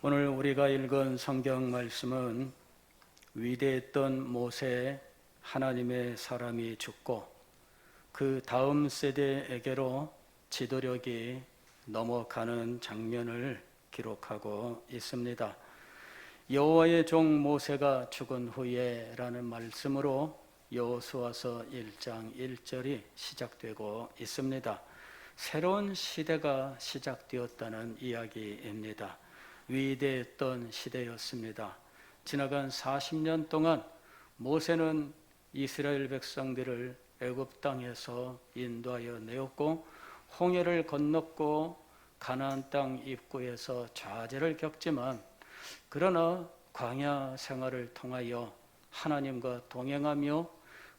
오늘 우리가 읽은 성경 말씀은 위대했던 모세, 하나님의 사람이 죽고 그 다음 세대에게로 지도력이 넘어가는 장면을 기록하고 있습니다. 여호와의 종 모세가 죽은 후에 라는 말씀으로 여호수아서 1장 1절이 시작되고 있습니다. 새로운 시대가 시작되었다는 이야기입니다. 위대했던 시대였습니다. 지나간 40년 동안 모세는 이스라엘 백성들을 애굽 땅에서 인도하여 내었고 홍해를 건넜고 가나안 땅 입구에서 좌절을 겪지만 그러나 광야 생활을 통하여 하나님과 동행하며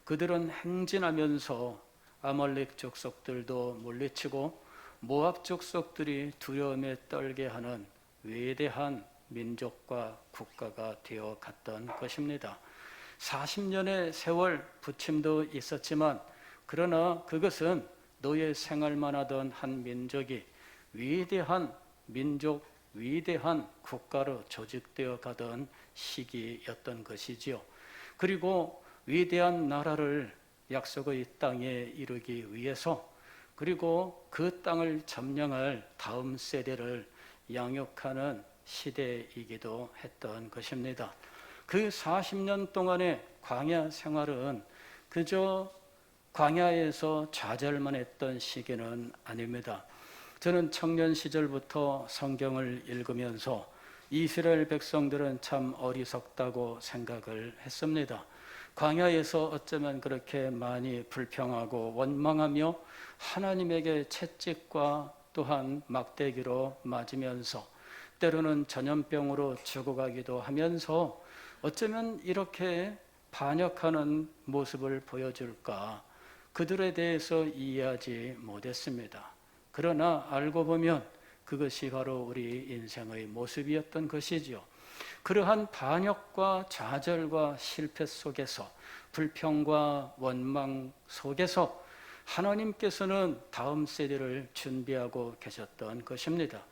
그들은 행진하면서 아말렉 족속들도 물리치고 모압 족속들이 두려움에 떨게 하는 위대한 민족과 국가가 되어 갔던 것입니다. 40년의 세월 부침도 있었지만 그러나 그것은 노예 생활만 하던 한 민족이 위대한 민족, 위대한 국가로 조직되어 가던 시기였던 것이지요. 그리고 위대한 나라를 약속의 땅에 이르기 위해서 그리고 그 땅을 점령할 다음 세대를 양육하는 시대이기도 했던 것입니다. 그 40년 동안의 광야 생활은 그저 광야에서 좌절만 했던 시기는 아닙니다. 저는 청년 시절부터 성경을 읽으면서 이스라엘 백성들은 참 어리석다고 생각을 했습니다. 광야에서 어쩌면 그렇게 많이 불평하고 원망하며 하나님에게 채찍과 또한 막대기로 맞으면서 때로는 전염병으로 죽어가기도 하면서 어쩌면 이렇게 반역하는 모습을 보여줄까 그들에 대해서 이해하지 못했습니다. 그러나 알고 보면 그것이 바로 우리 인생의 모습이었던 것이죠. 그러한 반역과 좌절과 실패 속에서 불평과 원망 속에서 하나님께서는 다음 세대를 준비하고 계셨던 것입니다.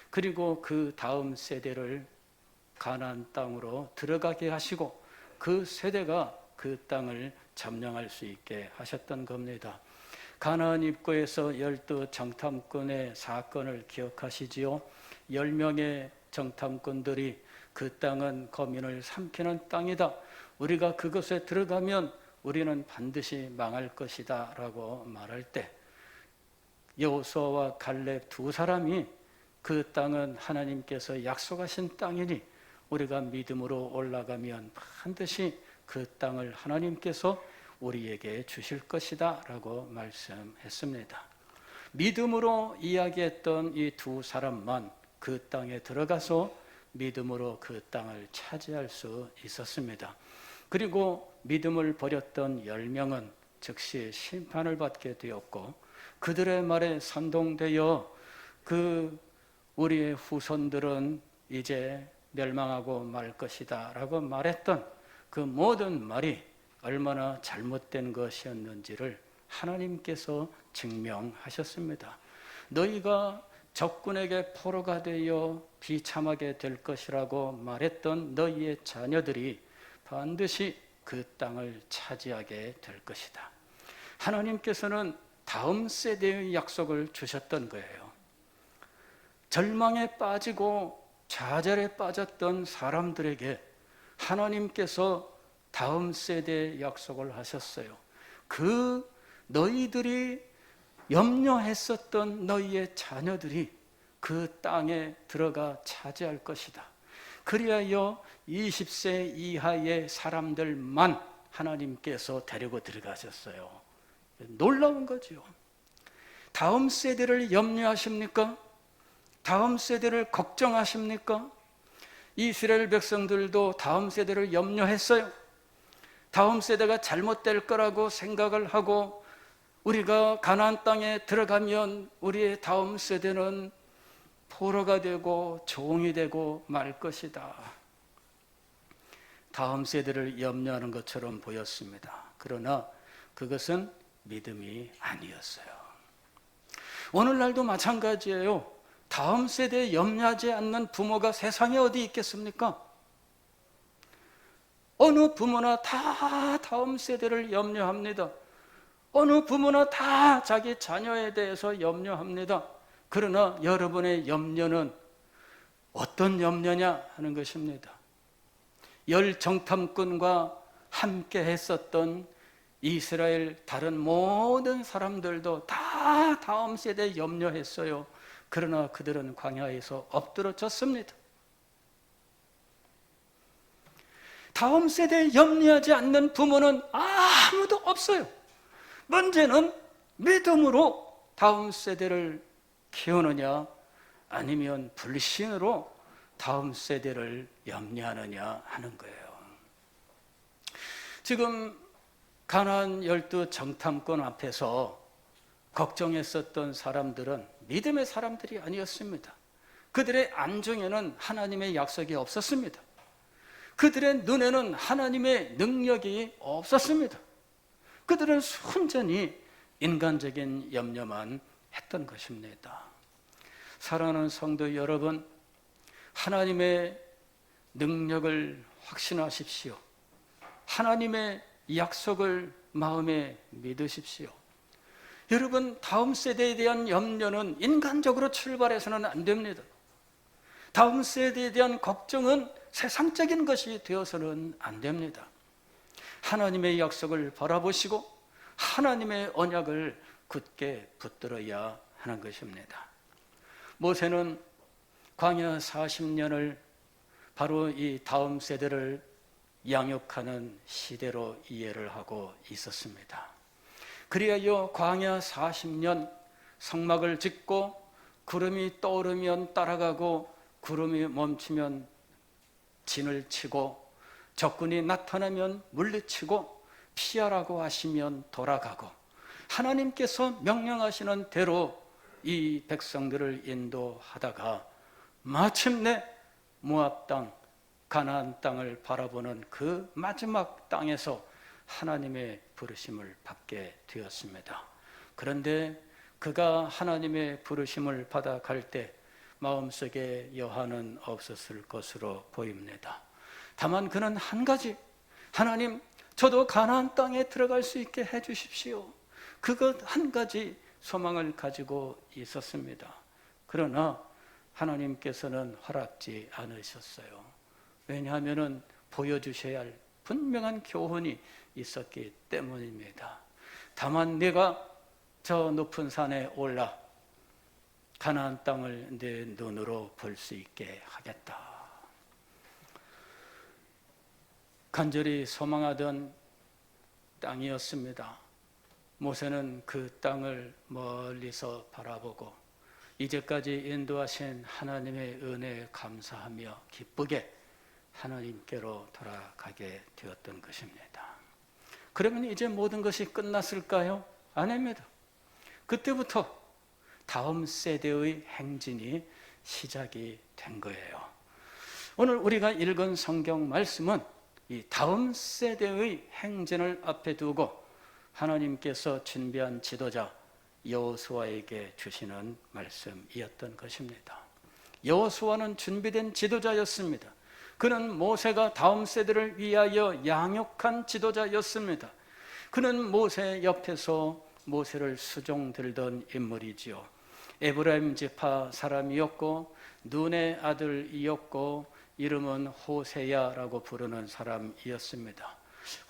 그리고 그 다음 세대를 가나안 땅으로 들어가게 하시고 그 세대가 그 땅을 점령할 수 있게 하셨던 겁니다. 가나안 입구에서 12 정탐꾼의 사건을 기억하시지요? 10명의 정탐꾼들이 그 땅은 거민을 삼키는 땅이다. 우리가 그것에 들어가면 우리는 반드시 망할 것이다 라고 말할 때 여호수아와 갈렙 두 사람이 그 땅은 하나님께서 약속하신 땅이니 우리가 믿음으로 올라가면 반드시 그 땅을 하나님께서 우리에게 주실 것이다 라고 말씀했습니다. 믿음으로 이야기했던 이 두 사람만 그 땅에 들어가서 믿음으로 그 땅을 차지할 수 있었습니다. 그리고 믿음을 버렸던 10명은 즉시 심판을 받게 되었고 그들의 말에 선동되어 우리의 후손들은 이제 멸망하고 말 것이다 라고 말했던 그 모든 말이 얼마나 잘못된 것이었는지를 하나님께서 증명하셨습니다. 너희가 적군에게 포로가 되어 비참하게 될 것이라고 말했던 너희의 자녀들이 반드시 그 땅을 차지하게 될 것이다. 하나님께서는 다음 세대의 약속을 주셨던 거예요. 절망에 빠지고 좌절에 빠졌던 사람들에게 하나님께서 다음 세대의 약속을 하셨어요. 그 너희들이 염려했었던 너희의 자녀들이 그 땅에 들어가 차지할 것이다. 그리하여 20세 이하의 사람들만 하나님께서 데리고 들어가셨어요. 놀라운 거죠. 다음 세대를 염려하십니까? 다음 세대를 걱정하십니까? 이스라엘 백성들도 다음 세대를 염려했어요. 다음 세대가 잘못될 거라고 생각을 하고 우리가 가나안 땅에 들어가면 우리의 다음 세대는 포로가 되고 종이 되고 말 것이다. 다음 세대를 염려하는 것처럼 보였습니다. 그러나 그것은 믿음이 아니었어요. 오늘날도 마찬가지예요. 다음 세대에 염려하지 않는 부모가 세상에 어디 있겠습니까? 어느 부모나 다 다음 세대를 염려합니다. 어느 부모나 다 자기 자녀에 대해서 염려합니다. 그러나 여러분의 염려는 어떤 염려냐 하는 것입니다. 열 정탐꾼과 함께 했었던 이스라엘 다른 모든 사람들도 다 다음 세대에 염려했어요. 그러나 그들은 광야에서 엎드러졌습니다. 다음 세대에 염려하지 않는 부모는 아무도 없어요. 문제는 믿음으로 다음 세대를 키우느냐 아니면 불신으로 다음 세대를 염려하느냐 하는 거예요. 지금 가나안 12 정탐꾼 앞에서 걱정했었던 사람들은 믿음의 사람들이 아니었습니다. 그들의 안중에는 하나님의 약속이 없었습니다. 그들의 눈에는 하나님의 능력이 없었습니다. 그들은 순전히 인간적인 염려만 했던 것입니다. 사랑하는 성도 여러분, 하나님의 능력을 확신하십시오. 하나님의 약속을 마음에 믿으십시오. 여러분, 다음 세대에 대한 염려는 인간적으로 출발해서는 안 됩니다. 다음 세대에 대한 걱정은 세상적인 것이 되어서는 안 됩니다. 하나님의 약속을 바라보시고 하나님의 언약을 굳게 붙들어야 하는 것입니다. 모세는 광야 40년을 바로 이 다음 세대를 양육하는 시대로 이해를 하고 있었습니다. 그리하여 광야 40년 성막을 짓고 구름이 떠오르면 따라가고 구름이 멈추면 진을 치고 적군이 나타나면 물리치고 피하라고 하시면 돌아가고 하나님께서 명령하시는 대로 이 백성들을 인도하다가 마침내 모압 땅, 가나안 땅을 바라보는 그 마지막 땅에서 하나님의 부르심을 받게 되었습니다. 그런데 그가 하나님의 부르심을 받아갈 때 마음속에 여한은 없었을 것으로 보입니다. 다만 그는 한 가지, 하나님, 저도 가나안 땅에 들어갈 수 있게 해주십시오. 그것 한 가지 소망을 가지고 있었습니다. 그러나 하나님께서는 허락지 않으셨어요. 왜냐하면 보여주셔야 할 분명한 교훈이 있었기 때문입니다. 다만 내가 저 높은 산에 올라 가나안 땅을 내 눈으로 볼 수 있게 하겠다. 간절히 소망하던 땅이었습니다. 모세는 그 땅을 멀리서 바라보고 이제까지 인도하신 하나님의 은혜에 감사하며 기쁘게 하나님께로 돌아가게 되었던 것입니다. 그러면 이제 모든 것이 끝났을까요? 아닙니다. 그때부터 다음 세대의 행진이 시작이 된 거예요. 오늘 우리가 읽은 성경 말씀은 이 다음 세대의 행진을 앞에 두고 하나님께서 준비한 지도자 여호수아에게 주시는 말씀이었던 것입니다. 여호수아는 준비된 지도자였습니다. 그는 모세가 다음 세대를 위하여 양육한 지도자였습니다. 그는 모세 옆에서 모세를 수종들던 인물이지요. 에브라임 지파 사람이었고 눈의 아들이었고 이름은 호세야라고 부르는 사람이었습니다.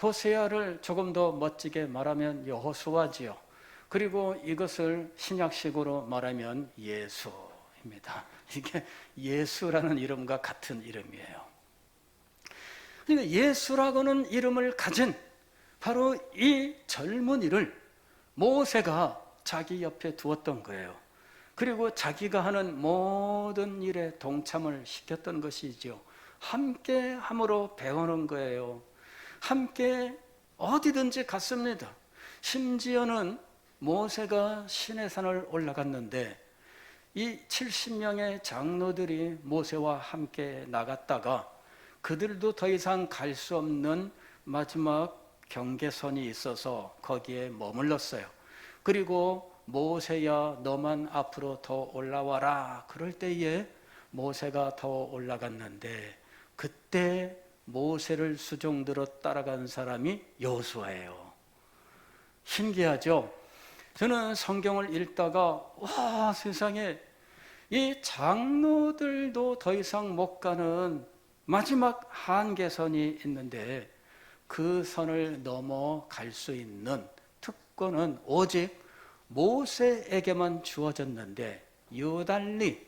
호세야를 조금 더 멋지게 말하면 여호수아지요. 그리고 이것을 신약식으로 말하면 예수입니다. 이게 예수라는 이름과 같은 이름이에요. 그러니까 예수라고는 이름을 가진 바로 이 젊은이를 모세가 자기 옆에 두었던 거예요. 그리고 자기가 하는 모든 일에 동참을 시켰던 것이죠. 함께 함으로 배우는 거예요. 함께 어디든지 갔습니다. 심지어는 모세가 시내산을 올라갔는데 이 70명의 장로들이 모세와 함께 나갔다가 그들도 더 이상 갈 수 없는 마지막 경계선이 있어서 거기에 머물렀어요. 그리고 모세야 너만 앞으로 더 올라와라. 그럴 때에 모세가 더 올라갔는데 그때 모세를 수종들어 따라간 사람이 여호수아예요. 신기하죠? 저는 성경을 읽다가 와, 세상에 이 장로들도 더 이상 못 가는 마지막 한계선이 있는데 그 선을 넘어갈 수 있는 특권은 오직 모세에게만 주어졌는데 유달리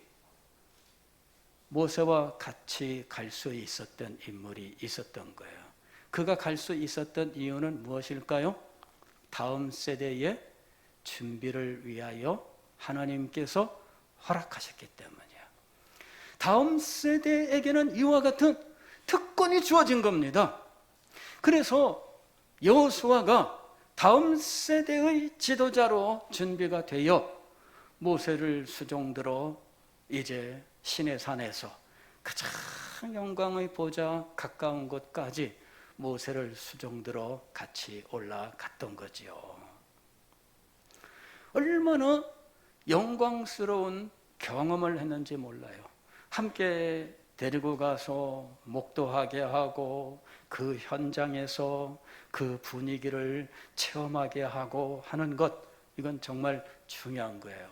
모세와 같이 갈 수 있었던 인물이 있었던 거예요. 그가 갈 수 있었던 이유는 무엇일까요? 다음 세대의 준비를 위하여 하나님께서 허락하셨기 때문이에요. 다음 세대에게는 이와 같은 특권이 주어진 겁니다. 그래서 여호수아가 다음 세대의 지도자로 준비가 되어 모세를 수종들어 이제 시내산에서 가장 영광의 보좌 가까운 곳까지 모세를 수종들어 같이 올라갔던 거지요. 얼마나 영광스러운 경험을 했는지 몰라요. 함께 데리고 가서 목도하게 하고 그 현장에서 그 분위기를 체험하게 하고 하는 것, 이건 정말 중요한 거예요.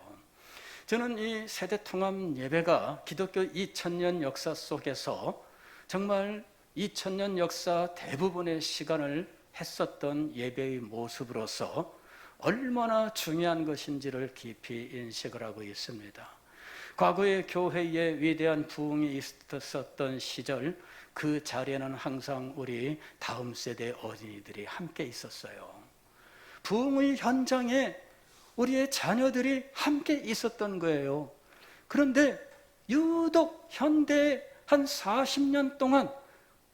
저는 이 세대통합 예배가 기독교 2000년 역사 속에서 정말 2000년 역사 대부분의 시간을 했었던 예배의 모습으로서 얼마나 중요한 것인지를 깊이 인식을 하고 있습니다. 과거의 교회에 위대한 부흥이 있었던 시절, 그 자리에는 항상 우리 다음 세대 어린이들이 함께 있었어요. 부흥의 현장에 우리의 자녀들이 함께 있었던 거예요. 그런데 유독 현대에 한 40년 동안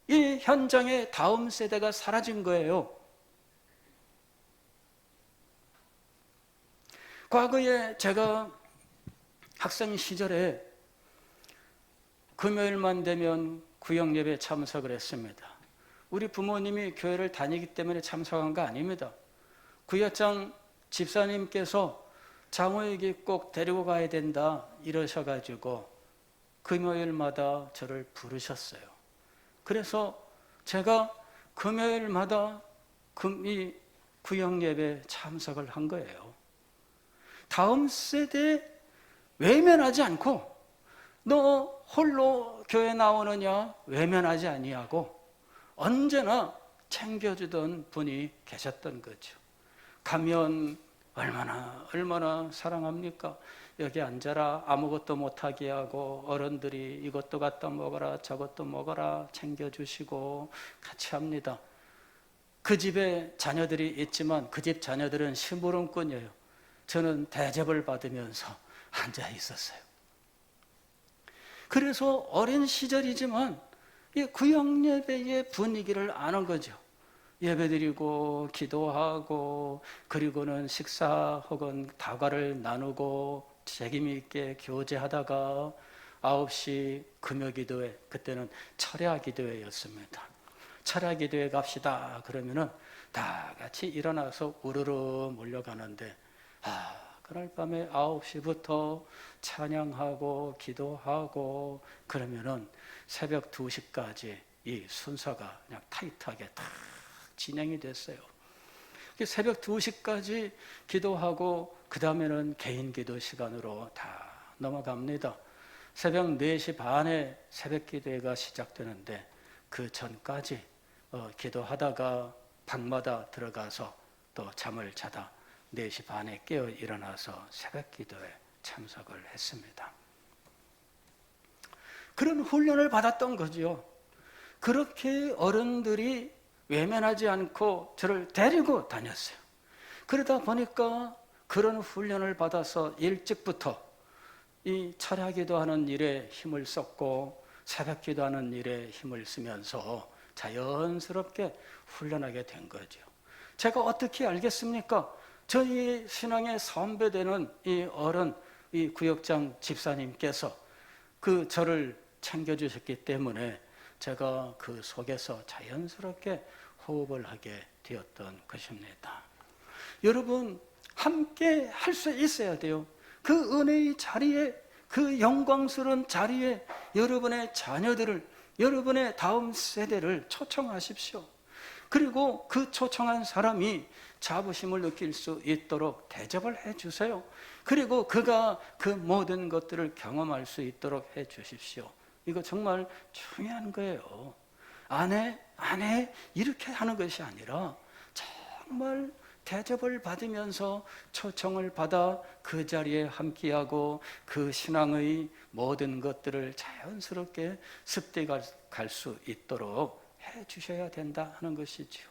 이 현장에 다음 세대가 사라진 거예요. 과거에 제가 학생 시절에 금요일만 되면 구역예배 참석을 했습니다. 우리 부모님이 교회를 다니기 때문에 참석한 거 아닙니다. 구역장 집사님께서 장로에게 꼭 데리고 가야 된다 이러셔가지고 금요일마다 저를 부르셨어요. 그래서 제가 금요일마다 이 구역예배 참석을 한 거예요. 다음 세대에 외면하지 않고 너 홀로 교회 나오느냐 외면하지 아니하고 언제나 챙겨주던 분이 계셨던 거죠. 가면 얼마나 사랑합니까? 여기 앉아라, 아무것도 못하게 하고 어른들이 이것도 갖다 먹어라 저것도 먹어라 챙겨주시고 같이 합니다. 그 집에 자녀들이 있지만 그 집 자녀들은 심부름꾼이에요. 저는 대접을 받으면서 앉아 있었어요. 그래서 어린 시절이지만 이 구역예배의 분위기를 아는 거죠. 예배드리고 기도하고 그리고는 식사 혹은 다과를 나누고 책임있게 교제하다가 9시 금요기도회, 그때는 철야기도회였습니다. 철야기도회 갑시다 그러면은 다 같이 일어나서 우르르 몰려가는데 그날 밤에 9시부터 찬양하고 기도하고 그러면은 새벽 2시까지 이 순서가 그냥 타이트하게 다 진행이 됐어요. 새벽 2시까지 기도하고 그 다음에는 개인 기도 시간으로 다 넘어갑니다. 새벽 4시 반에 새벽 기도회가 시작되는데 그 전까지 기도하다가 방마다 들어가서 또 잠을 자다 4시 반에 깨어 일어나서 새벽 기도에 참석을 했습니다. 그런 훈련을 받았던 거죠. 그렇게 어른들이 외면하지 않고 저를 데리고 다녔어요. 그러다 보니까 그런 훈련을 받아서 일찍부터 이 철야기도 하는 일에 힘을 썼고 새벽 기도하는 일에 힘을 쓰면서 자연스럽게 훈련하게 된 거죠. 제가 어떻게 알겠습니까? 저희 신앙의 선배되는 이 어른, 이 구역장 집사님께서 그 저를 챙겨주셨기 때문에 제가 그 속에서 자연스럽게 호흡을 하게 되었던 것입니다. 여러분, 함께 할 수 있어야 돼요. 그 은혜의 자리에, 그 영광스러운 자리에 여러분의 자녀들을, 여러분의 다음 세대를 초청하십시오. 그리고 그 초청한 사람이 자부심을 느낄 수 있도록 대접을 해주세요. 그리고 그가 그 모든 것들을 경험할 수 있도록 해주십시오. 이거 정말 중요한 거예요. 아내 이렇게 하는 것이 아니라 정말 대접을 받으면서 초청을 받아 그 자리에 함께하고 그 신앙의 모든 것들을 자연스럽게 습득해 갈 수 있도록 해 주셔야 된다 하는 것이죠.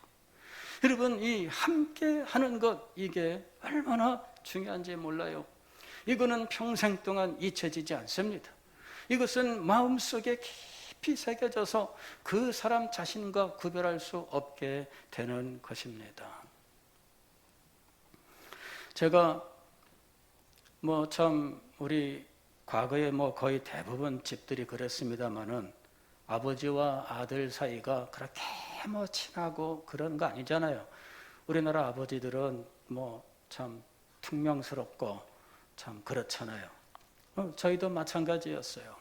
여러분, 이 함께 하는 것, 이게 얼마나 중요한지 몰라요. 이거는 평생 동안 잊혀지지 않습니다. 이것은 마음속에 깊이 새겨져서 그 사람 자신과 구별할 수 없게 되는 것입니다. 제가 참 우리 과거에 거의 대부분 집들이 그랬습니다만은 아버지와 아들 사이가 그렇게 친하고 그런 거 아니잖아요. 우리나라 아버지들은 참 퉁명스럽고 참 그렇잖아요. 저희도 마찬가지였어요.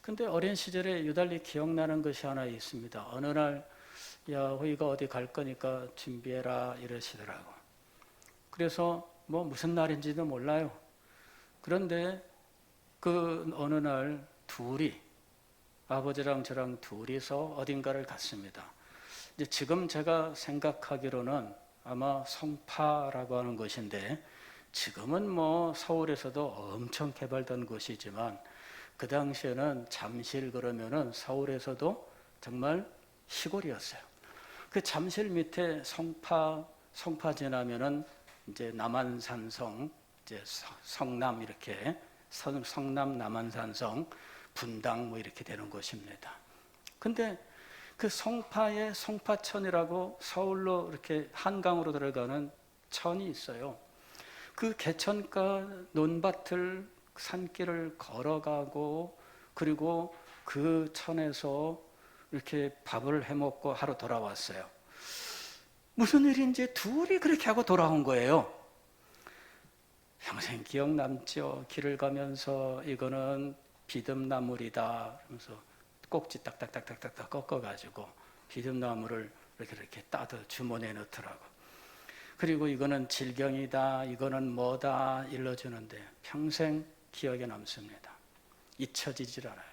근데 어린 시절에 유달리 기억나는 것이 하나 있습니다. 어느 날, 야, 호이가 어디 갈 거니까 준비해라 이러시더라고. 그래서 무슨 날인지도 몰라요. 그런데 그 어느 날 둘이, 아버지랑 저랑 둘이서 어딘가를 갔습니다. 이제 지금 제가 생각하기로는 아마 성파라고 하는 곳인데, 지금은 서울에서도 엄청 개발된 곳이지만 그 당시에는 잠실 그러면은 서울에서도 정말 시골이었어요. 그 잠실 밑에 성파 지나면은 이제 남한산성, 이제 성남 이렇게 성남 남한산성 분당 이렇게 되는 곳입니다. 근데 그 성파에 성파천이라고 서울로 이렇게 한강으로 들어가는 천이 있어요. 그 개천가 논밭을 산길을 걸어가고 그리고 그 천에서 이렇게 밥을 해먹고 하루 돌아왔어요. 무슨 일인지 둘이 그렇게 하고 돌아온 거예요. 평생 기억 남죠. 길을 가면서 이거는 비듬나물이다 그러면서 꼭지 딱딱딱딱딱 꺾어가지고 비듬나물을 이렇게 따서 주머니에 넣더라고. 그리고 이거는 질경이다, 이거는 뭐다 일러주는데 평생 기억에 남습니다. 잊혀지질 않아요.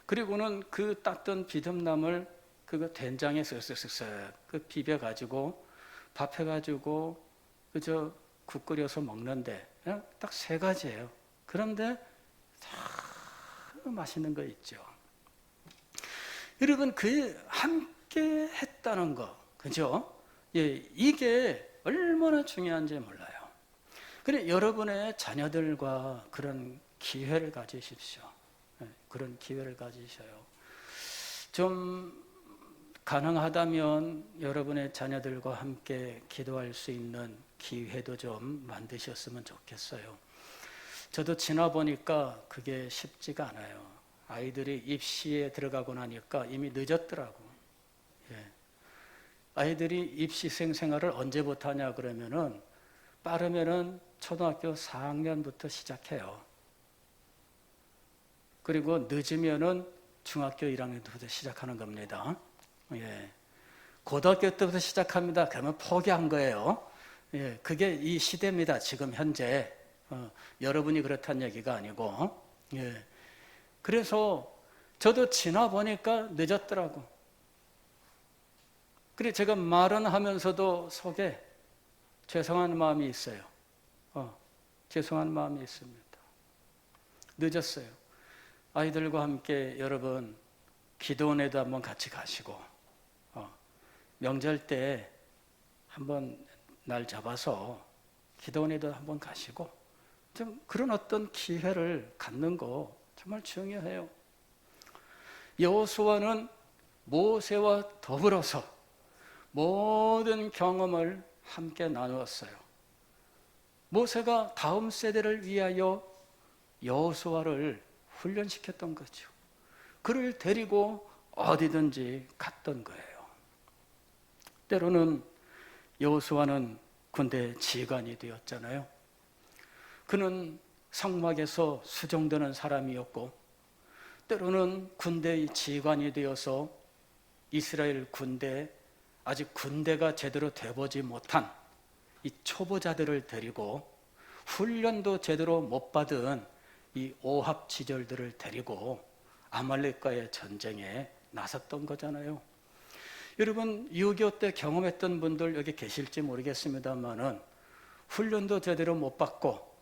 그리고는 그 땄던 비듬나물 그거 된장에 쓱쓱쓱쓱 그 비벼가지고 밥 해가지고 그저 국 끓여서 먹는데 딱 3가지예요. 그런데 다 맛있는 거 있죠. 여러분, 그 함께 했다는 거, 그죠? 예, 이게 얼마나 중요한지 몰라요. 그래, 여러분의 자녀들과 그런 기회를 가지십시오. 예, 그런 기회를 가지셔요. 좀 가능하다면 여러분의 자녀들과 함께 기도할 수 있는 기회도 좀 만드셨으면 좋겠어요. 저도 지나보니까 그게 쉽지가 않아요. 아이들이 입시에 들어가고 나니까 이미 늦었더라고. 예. 아이들이 입시생 생활을 언제부터 하냐 그러면은 빠르면은 초등학교 4학년부터 시작해요. 그리고 늦으면은 중학교 1학년부터 시작하는 겁니다. 예. 고등학교 때부터 시작합니다. 그러면 포기한 거예요. 예. 그게 이 시대입니다. 지금 현재. 여러분이 그렇다는 얘기가 아니고. 예. 그래서 저도 지나보니까 늦었더라고. 그래 제가 말은 하면서도 속에 죄송한 마음이 있어요. 죄송한 마음이 있습니다. 늦었어요. 아이들과 함께 여러분 기도원에도 한번 같이 가시고 명절 때 한번 날 잡아서 기도원에도 한번 가시고 좀 그런 어떤 기회를 갖는 거 정말 중요해요. 여호수아는 모세와 더불어서 모든 경험을 함께 나누었어요. 모세가 다음 세대를 위하여 여호수아를 훈련시켰던 거죠. 그를 데리고 어디든지 갔던 거예요. 때로는 여호수아는 군대 지휘관이 되었잖아요. 그는 성막에서 수종드는 사람이었고 때로는 군대의 지휘관이 되어서 이스라엘 군대, 아직 군대가 제대로 돼보지 못한 이 초보자들을 데리고 훈련도 제대로 못 받은 이 오합지졸들을 데리고 아말렉과의 전쟁에 나섰던 거잖아요. 여러분 6.25 때 경험했던 분들 여기 계실지 모르겠습니다만은 훈련도 제대로 못 받고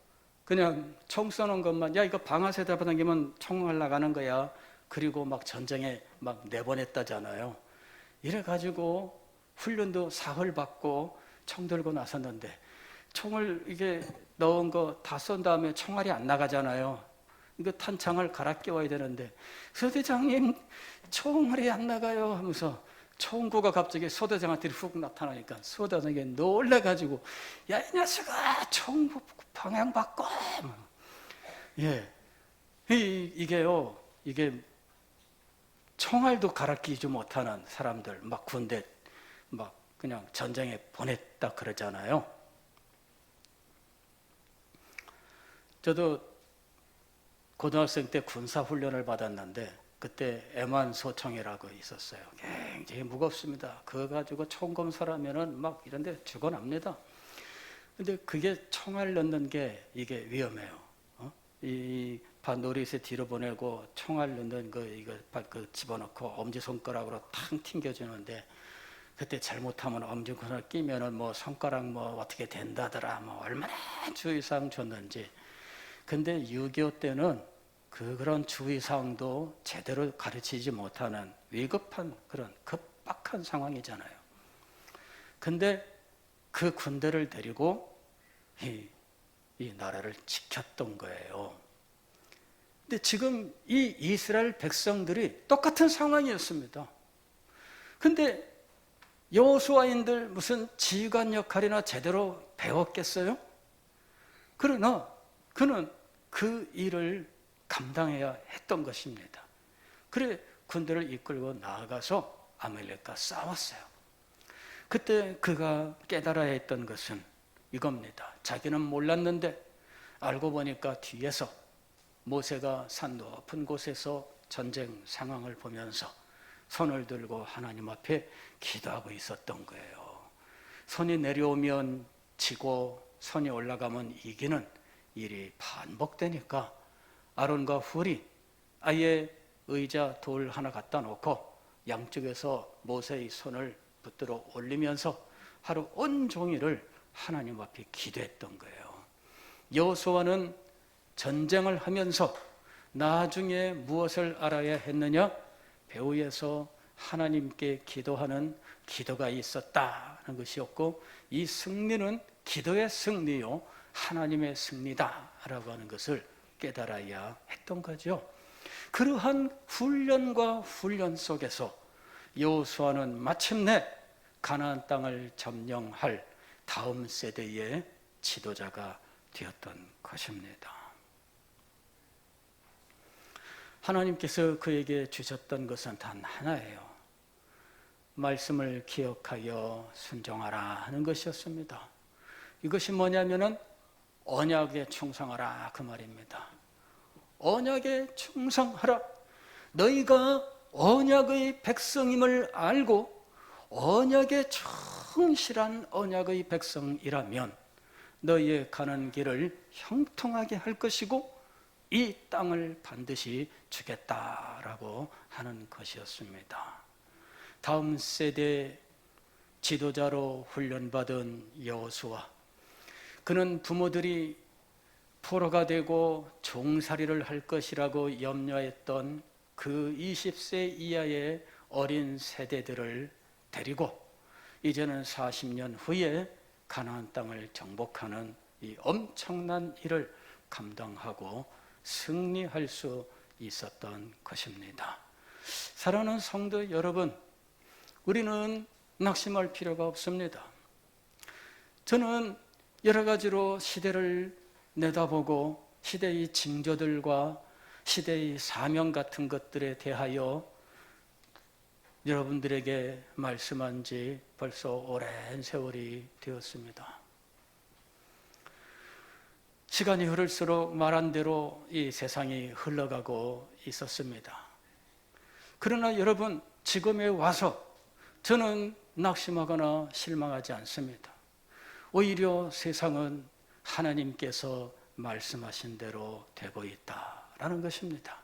그냥 총 쏘는 것만, 야 이거 방아쇠 잡아당기면 총 날아가는 거야. 그리고 막 전쟁에 막 내보냈다잖아요. 이래가지고 훈련도 사흘 받고 총 들고 나섰는데 총을 이게 넣은 거 다 쏜 다음에 총알이 안 나가잖아요. 이거 탄창을 갈아 끼워야 되는데 소대장님 총알이 안 나가요 하면서 총구가 갑자기 소대장한테 훅 나타나니까 소대장이 놀래가지고 야 이 녀석아 총 방향 바꿔. 예, 이게요, 이게 총알도 갈아 끼지 못하는 사람들 막 군대 막 그냥 전쟁에 보냈다 그러잖아요. 저도 고등학생 때 군사훈련을 받았는데 그때 애만소총이라고 있었어요. 굉장히 무겁습니다. 그거 가지고 총 검사하면은 막 이런데 죽어납니다. 근데 그게 총알 넣는 게 이게 위험해요. 이 노릿에 뒤로 보내고 총알 넣는 이거 집어넣고 엄지손가락으로 탕 튕겨주는데 그때 잘못하면 엄지손가락 끼면은 뭐 손가락 뭐 어떻게 된다더라 뭐 얼마나 주의사항 줬는지. 근데 6.25 때는 그런 주의사항도 제대로 가르치지 못하는 위급한 그런 급박한 상황이잖아요. 근데 그 군대를 데리고 이 나라를 지켰던 거예요. 근데 지금 이 이스라엘 백성들이 똑같은 상황이었습니다. 근데 여호수아인들 무슨 지휘관 역할이나 제대로 배웠겠어요? 그러나 그는 그 일을 감당해야 했던 것입니다. 그래 군대를 이끌고 나아가서 아말렉과 싸웠어요. 그때 그가 깨달아야 했던 것은 이겁니다. 자기는 몰랐는데 알고 보니까 뒤에서 모세가 산 높은 곳에서 전쟁 상황을 보면서 손을 들고 하나님 앞에 기도하고 있었던 거예요. 손이 내려오면 지고 손이 올라가면 이기는 일이 반복되니까 아론과 훌이 아예 의자 돌 하나 갖다 놓고 양쪽에서 모세의 손을 붙들어 올리면서 하루 온종일을 하나님 앞에 기도했던 거예요. 여호수아는 전쟁을 하면서 나중에 무엇을 알아야 했느냐? 배후에서 하나님께 기도하는 기도가 있었다는 것이었고 이 승리는 기도의 승리요 하나님의 승리다라고 하는 것을 깨달아야 했던 거죠. 그러한 훈련과 훈련 속에서 여호수아는 마침내 가나안 땅을 점령할 다음 세대의 지도자가 되었던 것입니다. 하나님께서 그에게 주셨던 것은 단 하나예요. 말씀을 기억하여 순종하라 하는 것이었습니다. 이것이 뭐냐면은 언약에 충성하라 그 말입니다. 언약에 충성하라. 너희가 언약의 백성임을 알고 언약에 충실한 언약의 백성이라면 너희의 가는 길을 형통하게 할 것이고 이 땅을 반드시 주겠다라고 하는 것이었습니다. 다음 세대 지도자로 훈련받은 여호수아, 그는 부모들이 포로가 되고 종살이를 할 것이라고 염려했던 그 20세 이하의 어린 세대들을 데리고 이제는 40년 후에 가나안 땅을 정복하는 이 엄청난 일을 감당하고 승리할 수 있었던 것입니다. 사랑하는 성도 여러분, 우리는 낙심할 필요가 없습니다. 저는 여러 가지로 시대를 내다보고 시대의 징조들과 시대의 사명 같은 것들에 대하여 여러분들에게 말씀한 지 벌써 오랜 세월이 되었습니다. 시간이 흐를수록 말한 대로 이 세상이 흘러가고 있었습니다. 그러나 여러분, 지금에 와서 저는 낙심하거나 실망하지 않습니다. 오히려 세상은 하나님께서 말씀하신 대로 되고 있다라는 것입니다.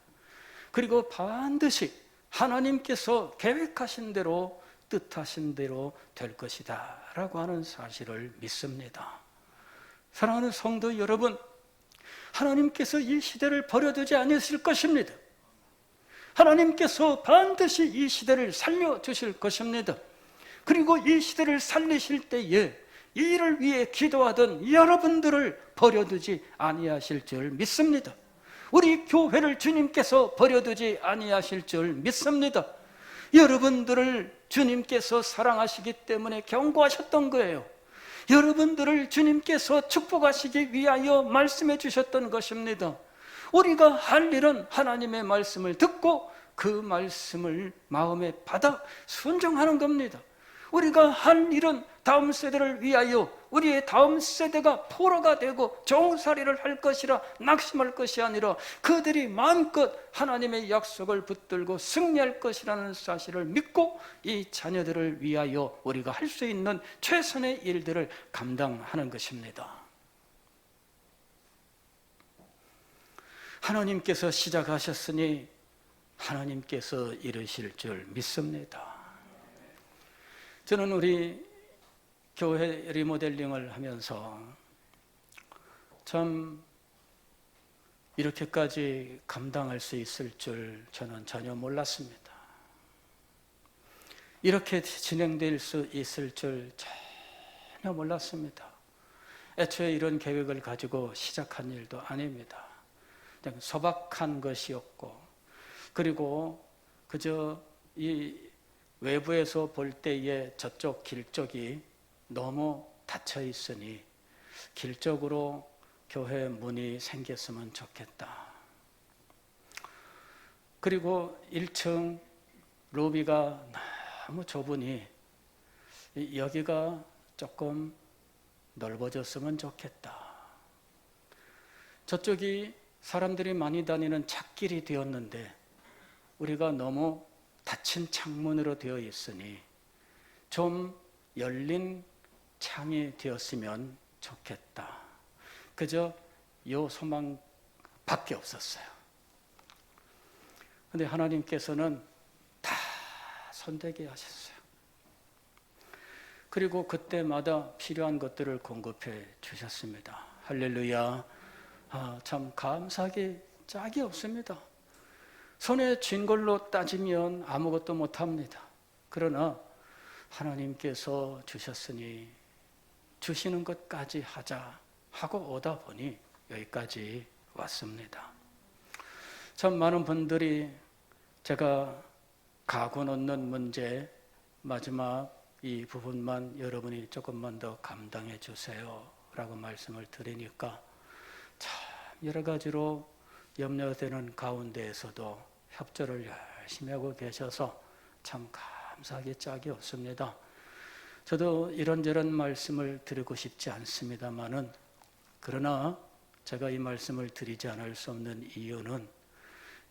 그리고 반드시 하나님께서 계획하신 대로, 뜻하신 대로 될 것이다 라고 하는 사실을 믿습니다. 사랑하는 성도 여러분, 하나님께서 이 시대를 버려두지 않으실 것입니다. 하나님께서 반드시 이 시대를 살려주실 것입니다. 그리고 이 시대를 살리실 때에 이 일을 위해 기도하던 여러분들을 버려두지 아니하실 줄 믿습니다. 우리 교회를 주님께서 버려두지 아니하실 줄 믿습니다. 여러분들을 주님께서 사랑하시기 때문에 경고하셨던 거예요. 여러분들을 주님께서 축복하시기 위하여 말씀해 주셨던 것입니다. 우리가 할 일은 하나님의 말씀을 듣고 그 말씀을 마음에 받아 순종하는 겁니다. 우리가 할 일은 다음 세대를 위하여 우리의 다음 세대가 포로가 되고 종살이를 할 것이라 낙심할 것이 아니라 그들이 마음껏 하나님의 약속을 붙들고 승리할 것이라는 사실을 믿고 이 자녀들을 위하여 우리가 할 수 있는 최선의 일들을 감당하는 것입니다. 하나님께서 시작하셨으니 하나님께서 이루실 줄 믿습니다. 저는 우리 교회 리모델링을 하면서 참 이렇게까지 감당할 수 있을 줄 저는 전혀 몰랐습니다. 이렇게 진행될 수 있을 줄 전혀 몰랐습니다. 애초에 이런 계획을 가지고 시작한 일도 아닙니다. 그냥 소박한 것이었고, 그리고 그저 이 외부에서 볼 때에 저쪽 길 쪽이 너무 닫혀 있으니 길 쪽으로 교회 문이 생겼으면 좋겠다. 그리고 1층 로비가 너무 좁으니 여기가 조금 넓어졌으면 좋겠다. 저쪽이 사람들이 많이 다니는 찻길이 되었는데 우리가 너무 닫힌 창문으로 되어 있으니 좀 열린 창이 되었으면 좋겠다. 그저 요 소망밖에 없었어요. 그런데 하나님께서는 다 손대게 하셨어요. 그리고 그때마다 필요한 것들을 공급해 주셨습니다. 할렐루야. 참 감사하기 짝이 없습니다. 손에 쥔 걸로 따지면 아무것도 못합니다. 그러나 하나님께서 주셨으니 주시는 것까지 하자 하고 오다 보니 여기까지 왔습니다. 참 많은 분들이 제가 가구 놓는 문제 마지막 이 부분만 여러분이 조금만 더 감당해 주세요 라고 말씀을 드리니까 참 여러 가지로 염려되는 가운데에서도 협조를 열심히 하고 계셔서 참 감사하기 짝이 없습니다. 저도 이런저런 말씀을 드리고 싶지 않습니다만은, 그러나 제가 이 말씀을 드리지 않을 수 없는 이유는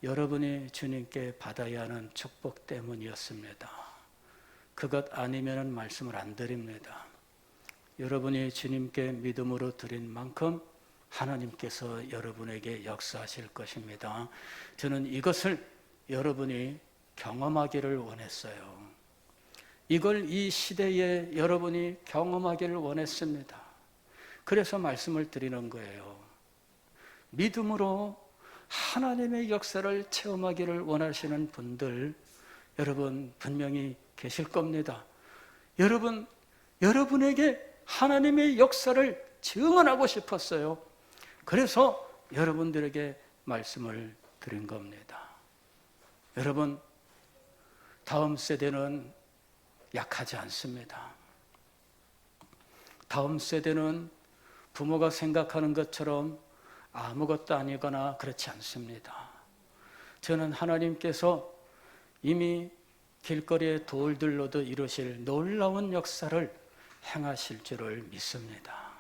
여러분이 주님께 받아야 하는 축복 때문이었습니다. 그것 아니면 말씀을 안 드립니다. 여러분이 주님께 믿음으로 드린 만큼 하나님께서 여러분에게 역사하실 것입니다. 저는 이것을 여러분이 경험하기를 원했어요. 이걸 이 시대에 여러분이 경험하기를 원했습니다. 그래서 말씀을 드리는 거예요. 믿음으로 하나님의 역사를 체험하기를 원하시는 분들, 여러분 분명히 계실 겁니다. 여러분에게 하나님의 역사를 증언하고 싶었어요. 그래서 여러분들에게 말씀을 드린 겁니다. 여러분, 다음 세대는 약하지 않습니다. 다음 세대는 부모가 생각하는 것처럼 아무것도 아니거나 그렇지 않습니다. 저는 하나님께서 이미 길거리의 돌들로도 이루실 놀라운 역사를 행하실 줄을 믿습니다.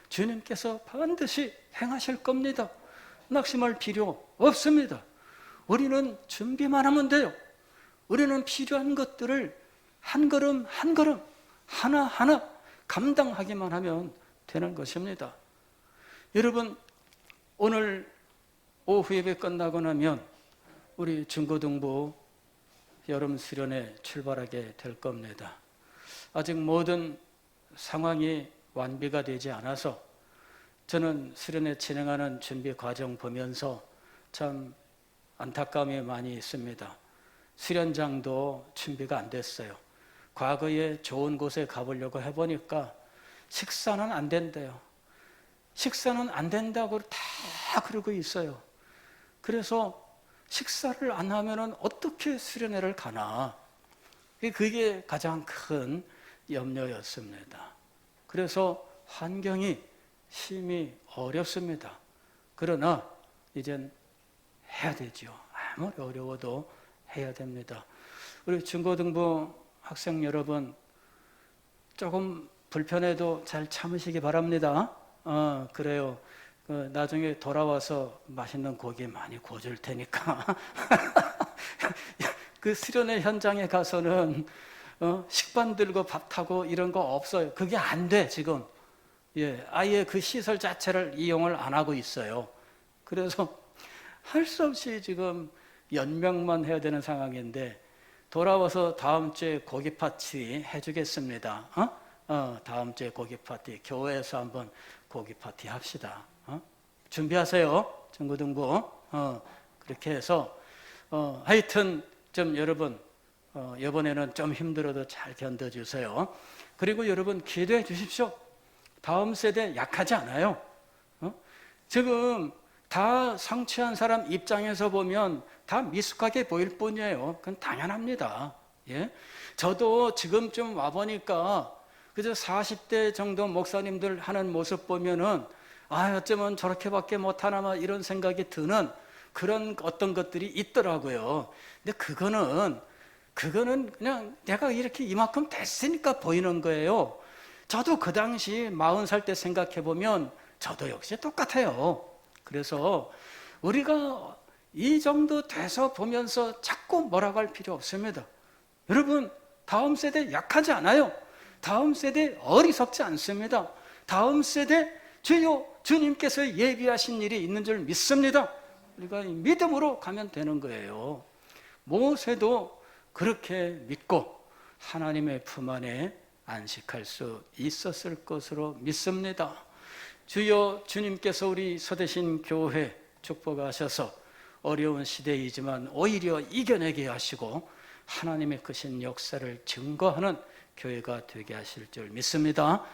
주님께서 반드시 행하실 겁니다. 낙심할 필요 없습니다. 우리는 준비만 하면 돼요. 우리는 필요한 것들을 한 걸음 한 걸음 하나하나 감당하기만 하면 되는 것입니다. 여러분, 오늘 오후 예배 끝나고 나면 우리 중고등부 여름 수련회 출발하게 될 겁니다. 아직 모든 상황이 완비가 되지 않아서 저는 수련회 진행하는 준비 과정 보면서 참 안타까움이 많이 있습니다. 수련장도 준비가 안 됐어요. 과거에 좋은 곳에 가보려고 해보니까 식사는 안 된대요. 식사는 안 된다고 다 그러고 있어요. 그래서 식사를 안 하면 어떻게 수련회를 가나. 그게 가장 큰 염려였습니다. 그래서 환경이 심히 어렵습니다. 그러나 이젠 해야 되죠. 아무리 어려워도 해야 됩니다. 우리 중고등부 학생 여러분, 조금 불편해도 잘 참으시기 바랍니다. 그래요. 나중에 돌아와서 맛있는 고기 많이 구워줄 테니까. 그 수련회 현장에 가서는 식반 들고 밥 타고 이런 거 없어요. 그게 안 돼, 지금. 예, 아예 그 시설 자체를 이용을 안 하고 있어요. 그래서 할 수 없이 지금 연명만 해야 되는 상황인데, 돌아와서 다음 주에 고기 파티 해주겠습니다. 다음 주에 고기 파티, 교회에서 한번 고기 파티 합시다. 준비하세요, 중고등부. 그렇게 해서 하여튼 좀 여러분, 이번에는 좀 힘들어도 잘 견뎌주세요. 그리고 여러분 기도해 주십시오. 다음 세대 약하지 않아요. 지금 다 성취한 사람 입장에서 보면 다 미숙하게 보일 뿐이에요. 그건 당연합니다. 예? 저도 지금 좀 와보니까 그저 40대 정도 목사님들 하는 모습 보면은 어쩌면 저렇게밖에 못하나 막 이런 생각이 드는 그런 어떤 것들이 있더라고요. 근데 그거는 그냥 내가 이렇게 이만큼 됐으니까 보이는 거예요. 저도 그 당시 40살 때 생각해 보면 저도 역시 똑같아요. 그래서 우리가 이 정도 돼서 보면서 자꾸 뭐라고 할 필요 없습니다. 여러분, 다음 세대 약하지 않아요. 다음 세대 어리석지 않습니다. 다음 세대 주여 주님께서 예비하신 일이 있는 줄 믿습니다. 우리가 믿음으로 가면 되는 거예요. 모세도 그렇게 믿고 하나님의 품 안에 안식할 수 있었을 것으로 믿습니다. 주여 주님께서 우리 서대신 교회 축복하셔서 어려운 시대이지만 오히려 이겨내게 하시고 하나님의 크신 역사를 증거하는 교회가 되게 하실 줄 믿습니다.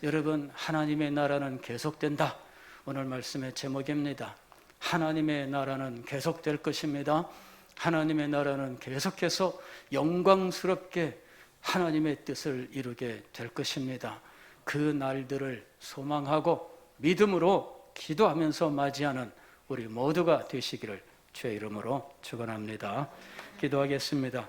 여러분, 하나님의 나라는 계속된다. 오늘 말씀의 제목입니다. 하나님의 나라는 계속될 것입니다. 하나님의 나라는 계속해서 영광스럽게 하나님의 뜻을 이루게 될 것입니다. 그 날들을 소망하고 믿음으로 기도하면서 맞이하는 우리 모두가 되시기를 주의 이름으로 축원합니다. 기도하겠습니다.